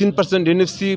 3% NFC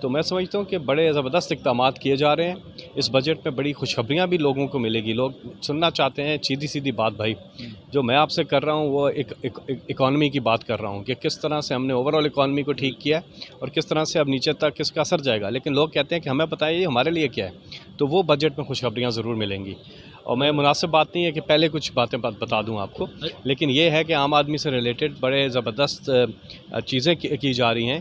تو میں سمجھتا ہوں کہ بڑے زبردست اقدامات کیے جا رہے ہیں اس بجٹ میں. بڑی خوشخبریاں بھی لوگوں کو ملے گی. لوگ سننا چاہتے ہیں سیدھی سیدھی بات. بھائی جو میں آپ سے کر رہا ہوں وہ ایک اکانومی کی بات کر رہا ہوں کہ کس طرح سے ہم نے اوور آل اکانومی کو ٹھیک کیا اور کس طرح سے اب نیچے تک کس کا اثر جائے گا. لیکن لوگ کہتے ہیں کہ ہمیں بتائیے ہمارے لیے کیا ہے. تو وہ بجٹ میں خوشخبریاں ضرور ملیں گی. اور میں مناسب بات نہیں ہے کہ پہلے کچھ باتیں بتا دوں آپ کو, لیکن یہ ہے کہ عام آدمی سے ریلیٹڈ بڑے زبردست چیزیں کی جا رہی ہیں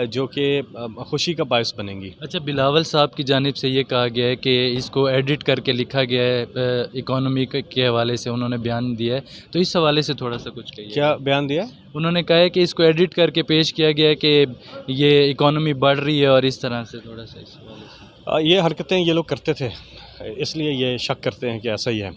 جو کہ خوشی کا باعث بنیں گی. اچھا, بلاول صاحب کی جانب سے یہ کہا گیا ہے کہ اس کو ایڈٹ کر کے لکھا گیا ہے, اکانومی کے حوالے سے انہوں نے بیان دیا ہے, تو اس حوالے سے تھوڑا سا کچھ کہیے. کیا بیان دیا؟ انہوں نے کہا ہے کہ اس کو ایڈٹ کر کے پیش کیا گیا ہے کہ یہ اکانومی بڑھ رہی ہے اور اس طرح سے تھوڑا سا اس حوالے سے. یہ حرکتیں یہ لوگ کرتے تھے, اس لیے یہ شک کرتے ہیں کہ ایسا ہی ہے,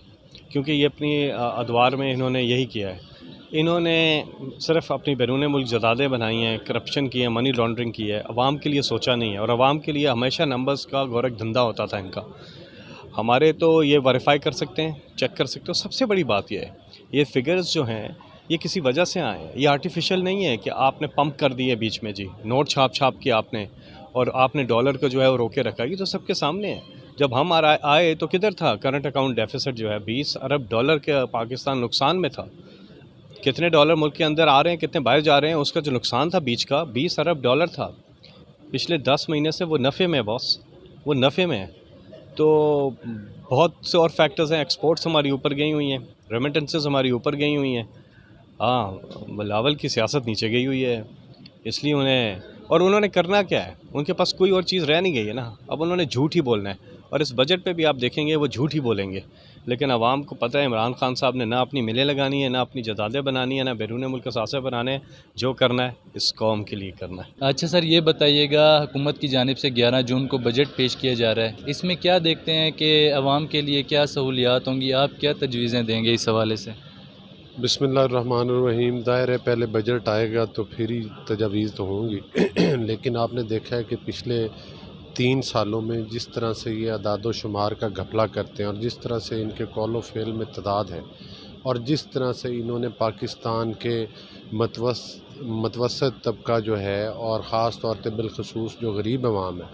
کیونکہ یہ اپنی ادوار میں انہوں نے یہی کیا ہے. انہوں نے صرف اپنی بیرون ملک جدادیں بنائی ہیں, کرپشن کی ہے, منی لانڈرنگ کی ہے, عوام کے لیے سوچا نہیں ہے. اور عوام کے لیے ہمیشہ نمبرز کا گورکھ دھندا ہوتا تھا ان کا. ہمارے تو یہ ویریفائی کر سکتے ہیں, چیک کر سکتے ہو. سب سے بڑی بات یہ ہے یہ فگرز جو ہیں یہ کسی وجہ سے آئے ہیں. یہ آرٹیفیشل نہیں ہے کہ آپ نے پمپ کر دیے بیچ میں, جی نوٹ چھاپ کے آپ نے, اور آپ نے ڈالر کو جو ہے وہ روکے رکھا. یہ تو سب کے سامنے ہے. جب ہم آئے تو کدھر تھا کرنٹ اکاؤنٹ ڈیفیسٹ جو ہے 20 ارب ڈالر کے پاکستان نقصان میں تھا. کتنے ڈالر ملک کے اندر آ رہے ہیں, کتنے باہر جا رہے ہیں, اس کا جو نقصان تھا بیچ کا 20 ارب ڈالر تھا. پچھلے 10 مہینے سے وہ نفع میں ہے باس, وہ نفع میں ہے. تو بہت سے اور فیکٹرز ہیں. ایکسپورٹس ہماری اوپر گئی ہوئی ہیں, ریمیٹنسز ہماری اوپر گئی ہوئی ہیں. ہاں, بلاول کی سیاست نیچے گئی ہوئی ہے, اس لیے انہوں نے کرنا کیا ہے, ان کے پاس کوئی اور چیز رہ نہیں گئی ہے نا. اب انہوں نے جھوٹ ہی بولنا ہے, اور اس بجٹ پہ بھی آپ دیکھیں گے وہ جھوٹ ہی بولیں گے. لیکن عوام کو پتہ ہے عمران خان صاحب نے نہ اپنی ملیں لگانی ہے, نہ اپنی جدادیں بنانی ہے, نہ بیرون ملک اثاثے بنانے ہیں. جو کرنا ہے اس قوم کے لیے کرنا ہے. اچھا سر, یہ بتائیے گا حکومت کی جانب سے 11 جون کو بجٹ پیش کیا جا رہا ہے, اس میں کیا دیکھتے ہیں کہ عوام کے لیے کیا سہولیات ہوں گی, آپ کیا تجویزیں دیں گے اس حوالے سے؟ بسم اللہ الرحمن الرحیم. ظاہر ہے پہلے بجٹ آئے گا تو پھر ہی تجاویز تو ہوں گی. لیکن آپ نے دیکھا ہے کہ پچھلے 3 سالوں میں جس طرح سے یہ اعداد و شمار کا گھپلہ کرتے ہیں, اور جس طرح سے ان کے قول و فعل میں تضاد ہے, اور جس طرح سے انہوں نے پاکستان کے متوسط طبقہ جو ہے, اور خاص طور پہ بالخصوص جو غریب عوام ہے,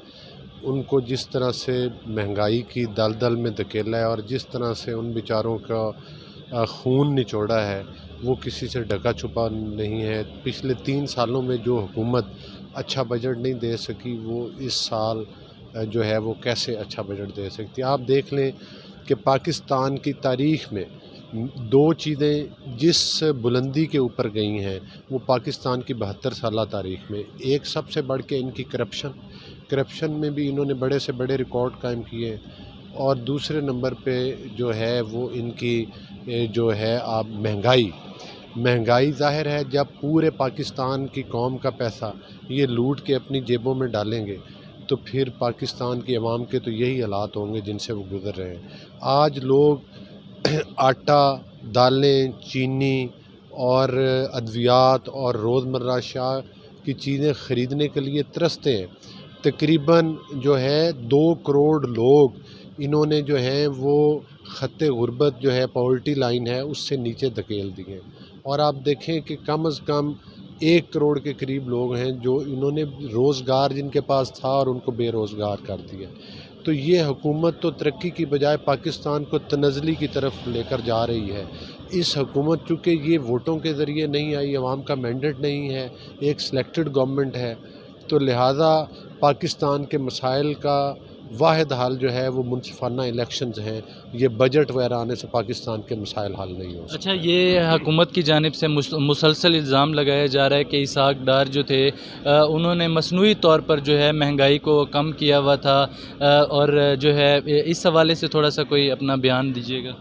ان کو جس طرح سے مہنگائی کی دلدل میں دھکیلا ہے, اور جس طرح سے ان بیچاروں کا خون نچوڑا ہے, وہ کسی سے ڈھکا چھپا نہیں ہے. پچھلے 3 سالوں میں جو حکومت اچھا بجٹ نہیں دے سکی, وہ اس سال جو ہے وہ کیسے اچھا بجٹ دے سکتی. آپ دیکھ لیں کہ پاکستان کی تاریخ میں 2 چیزیں جس بلندی کے اوپر گئی ہیں وہ پاکستان کی 72 سالہ تاریخ میں. ایک سب سے بڑھ کے ان کی کرپشن میں بھی انہوں نے بڑے سے بڑے ریکارڈ قائم کیے, اور دوسرے نمبر پہ جو ہے وہ ان کی جو ہے آپ مہنگائی ظاہر ہے جب پورے پاکستان کی قوم کا پیسہ یہ لوٹ کے اپنی جیبوں میں ڈالیں گے تو پھر پاکستان کی عوام کے تو یہی حالات ہوں گے جن سے وہ گزر رہے ہیں. آج لوگ آٹا, دالیں, چینی اور ادویات اور روزمرہ اشیاء کی چیزیں خریدنے کے لیے ترستے ہیں. تقریباً جو ہے 2 کروڑ لوگ انہوں نے جو ہیں وہ خط غربت جو ہے پاورٹی لائن ہے اس سے نیچے دھکیل دیے. اور آپ دیکھیں کہ کم از کم 1 کروڑ کے قریب لوگ ہیں جو انہوں نے روزگار جن کے پاس تھا اور ان کو بے روزگار کر دیا. تو یہ حکومت تو ترقی کی بجائے پاکستان کو تنزلی کی طرف لے کر جا رہی ہے. اس حکومت چونکہ یہ ووٹوں کے ذریعے نہیں آئی, عوام کا مینڈیٹ نہیں ہے, ایک سلیکٹڈ گورنمنٹ ہے, تو لہٰذا پاکستان کے مسائل کا واحد حل جو ہے وہ منصفانہ الیکشنز ہیں. یہ بجٹ وغیرہ آنے سے پاکستان کے مسائل حل نہیں ہو سکتے. اچھا, یہ حکومت کی جانب سے مسلسل الزام لگایا جا رہا ہے کہ اسحاق ڈار جو تھے انہوں نے مصنوعی طور پر جو ہے مہنگائی کو کم کیا ہوا تھا, اور جو ہے اس حوالے سے تھوڑا سا کوئی اپنا بیان دیجیے گا.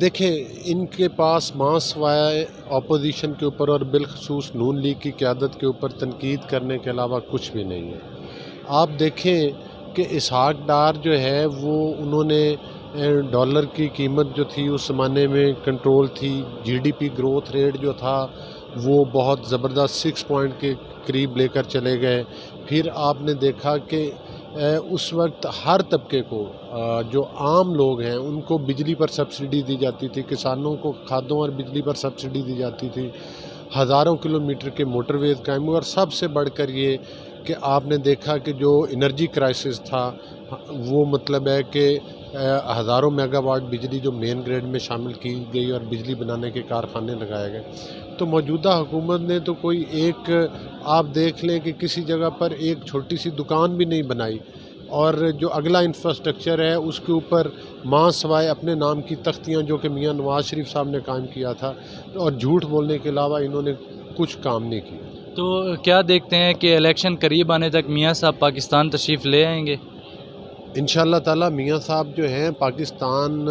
دیکھیں, ان کے پاس ماں سوائے اپوزیشن کے اوپر اور بالخصوص نون لیگ کی قیادت کے اوپر تنقید کرنے کے علاوہ کچھ بھی نہیں ہے. آپ دیکھیں کہ اسحاق ڈار جو ہے وہ انہوں نے ڈالر کی قیمت جو تھی اس زمانے میں کنٹرول تھی, G D P growth rate جو تھا وہ بہت زبردست 6 پوائنٹ کے قریب لے کر چلے گئے. پھر آپ نے دیکھا کہ اس وقت ہر طبقے کو جو عام لوگ ہیں ان کو بجلی پر سبسڈی دی جاتی تھی, کسانوں کو کھادوں اور بجلی پر سبسڈی دی جاتی تھی, ہزاروں کلومیٹر کے موٹر ویز قائم ہوئے, اور سب سے بڑھ کر یہ کہ آپ نے دیکھا کہ جو انرجی کرائسس تھا وہ مطلب ہے کہ ہزاروں میگا واٹ بجلی جو مین گریڈ میں شامل کی گئی اور بجلی بنانے کے کارخانے لگائے گئے، تو موجودہ حکومت نے تو کوئی ایک آپ دیکھ لیں کہ کسی جگہ پر ایک چھوٹی سی دکان بھی نہیں بنائی، اور جو اگلا انفراسٹرکچر ہے اس کے اوپر ماں سوائے اپنے نام کی تختیاں جو کہ میاں نواز شریف صاحب نے قائم کیا تھا، اور جھوٹ بولنے کے علاوہ انہوں نے کچھ کام نہیں کیا۔ تو کیا دیکھتے ہیں کہ الیکشن قریب آنے تک میاں صاحب پاکستان تشریف لے آئیں گے؟ انشاءاللہ تعالی میاں صاحب جو ہیں پاکستان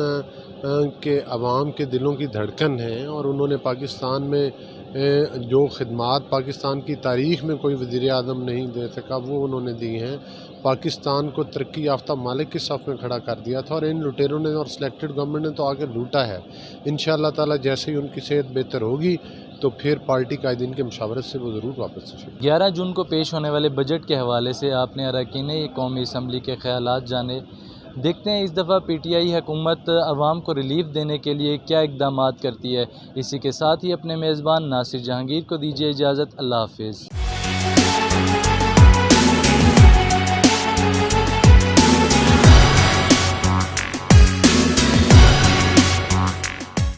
کے عوام کے دلوں کی دھڑکن ہیں، اور انہوں نے پاکستان میں جو خدمات پاکستان کی تاریخ میں کوئی وزیر اعظم نہیں دے سکا وہ انہوں نے دی ہیں۔ پاکستان کو ترقی یافتہ مالک کی صف میں کھڑا کر دیا تھا، اور ان لٹیروں نے اور سلیکٹڈ گورنمنٹ نے تو آگے لوٹا ہے۔ انشاءاللہ تعالی جیسے ہی ان کی صحت بہتر ہوگی تو پھر پارٹی قائدین کے مشاورت سے وہ ضرور واپس تشریف۔ 11 جون کو پیش ہونے والے بجٹ کے حوالے سے آپ نے اراکین قومی اسمبلی کے خیالات جانے۔ دیکھتے ہیں اس دفعہ پی ٹی آئی حکومت عوام کو ریلیف دینے کے لیے کیا اقدامات کرتی ہے۔ اسی کے ساتھ ہی اپنے میزبان ناصر جہانگیر کو دیجیے اجازت۔ اللہ حافظ۔